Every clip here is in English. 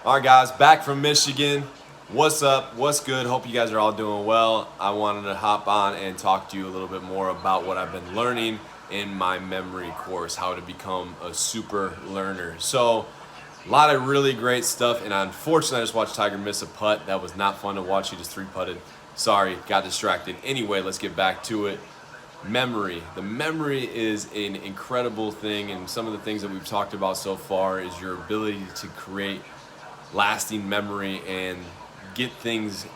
All right, guys, back from Michigan. What's up? What's good? Hope you guys are all doing well. I wanted to hop on and talk to you a little bit more about what I've been learning in my memory course, how to become a super learner. So, a lot of really great stuff, and unfortunately, I just watched Tiger miss a putt. That was not fun to watch. He just three putted. Sorry, got distracted. Anyway, let's get back to it. Memory. The memory is an incredible thing, and some of the things that we've talked about so far is your ability to create lasting memory and get things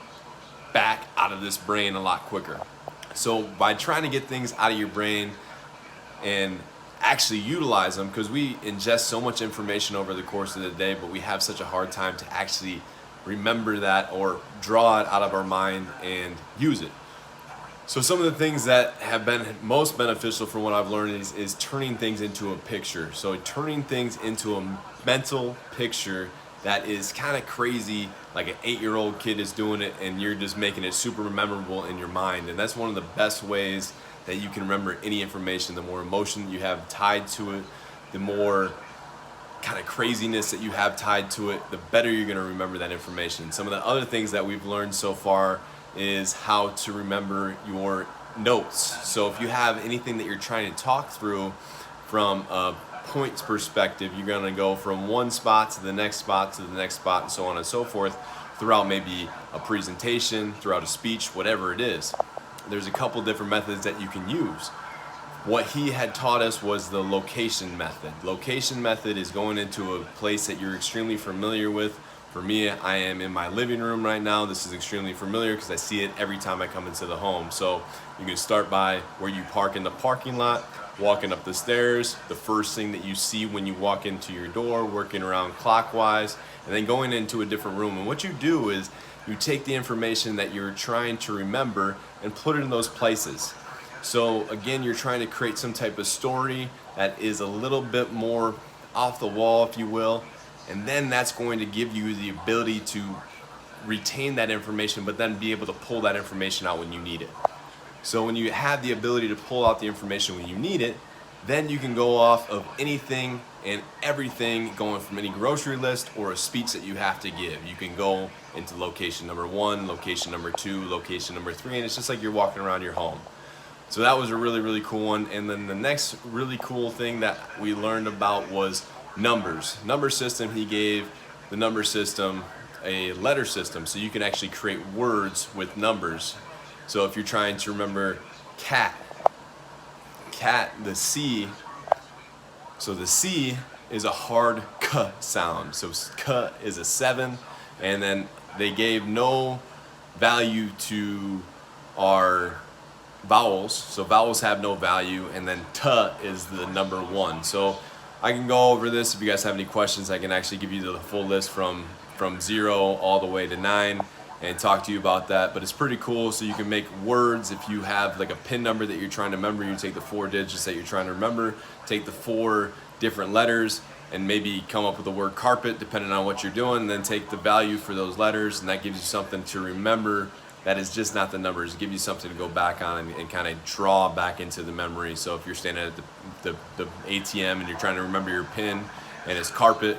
back out of this brain a lot quicker. So by trying to get things out of your brain and actually utilize them, because we ingest so much information over the course of the day, but we have such a hard time to actually remember that or draw it out of our mind and use it. So some of the things that have been most beneficial from what I've learned is turning things into a picture. So turning things into a mental picture that is kind of crazy, like an 8-year-old kid is doing it, and you're just making it super memorable in your mind. And that's one of the best ways that you can remember any information. The more emotion you have tied to it, the more kind of craziness that you have tied to it, the better you're going to remember that information. Some of the other things that we've learned so far is how to remember your notes. So if you have anything that you're trying to talk through from a points perspective, you're going to go from one spot to the next spot to the next spot and so on and so forth throughout maybe a presentation, throughout a speech, whatever it is. There's a couple different methods that you can use. What he had taught us was the location method. Location method is going into a place that you're extremely familiar with. For me, I am in my living room right now. This is extremely familiar because I see it every time I come into the home. So you can start by where you park in the parking lot, walking up the stairs, the first thing that you see when you walk into your door, working around clockwise, and then going into a different room. And what you do is you take the information that you're trying to remember and put it in those places. So again, you're trying to create some type of story that is a little bit more off the wall, if you will, and then that's going to give you the ability to retain that information, but then be able to pull that information out when you need it. So when you have the ability to pull out the information when you need it, then you can go off of anything and everything, going from any grocery list or a speech that you have to give. You can go into location number 1, location number 2, location number 3, and it's just like you're walking around your home. So that was a really, really cool one. And then the next really cool thing that we learned about was numbers. Number system, he gave the number system a letter system, so you can actually create words with numbers. So if you're trying to remember cat, the C, so the C is a hard K sound. So K is a 7, and then they gave no value to our vowels. So vowels have no value, and then T is the number 1. So I can go over this. If you guys have any questions, I can actually give you the full list from 0 all the way to 9 and talk to you about that. But it's pretty cool. So you can make words. If you have like a PIN number that you're trying to remember, you take the 4 digits that you're trying to remember, take the 4 different letters, and maybe come up with the word carpet depending on what you're doing, and then take the value for those letters, and that gives you something to remember. That is just not the numbers. Give you something to go back on and kind of draw back into the memory. So if you're standing at the ATM and you're trying to remember your PIN and it's carpet,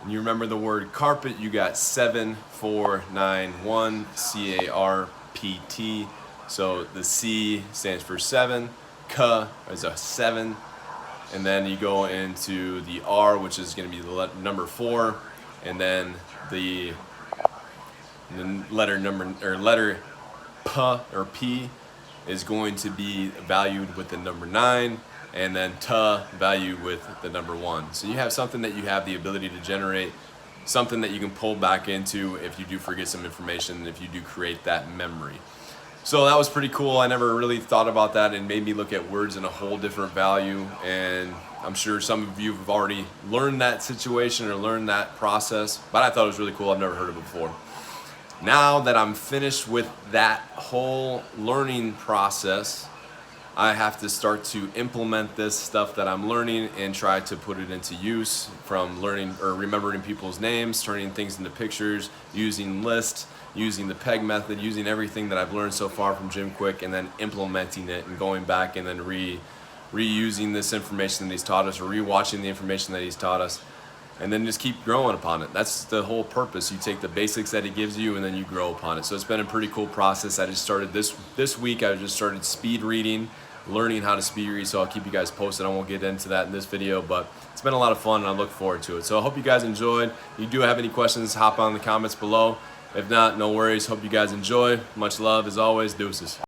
and you remember the word carpet, you got 7491 CARPT. So the C stands for 7, K is a 7, and then you go into the R, which is going to be the number 4, and then the letter P or P is going to be valued with the number 9, and then T valued with the number 1. So you have something that you have the ability to generate, something that you can pull back into if you do forget some information, if you do create that memory. So that was pretty cool. I never really thought about that, and made me look at words in a whole different value. And I'm sure some of you have already learned that situation or learned that process, but I thought it was really cool. I've never heard it before. Now that I'm finished with that whole learning process, I have to start to implement this stuff that I'm learning and try to put it into use, from learning or remembering people's names, turning things into pictures, using lists, using the PEG method, using everything that I've learned so far from Jim Kwik, and then implementing it and going back and then reusing this information that he's taught us, or rewatching the information that he's taught us, and then just keep growing upon it. That's the whole purpose. You take the basics that he gives you and then you grow upon it. So it's been a pretty cool process. I just started this week. I just started speed reading, learning how to speed read, so I'll keep you guys posted. I won't get into that in this video, but it's been a lot of fun and I look forward to it. So I hope you guys enjoyed. If you do have any questions, hop on in the comments below. If not, no worries. Hope you guys enjoy. Much love as always. Deuces.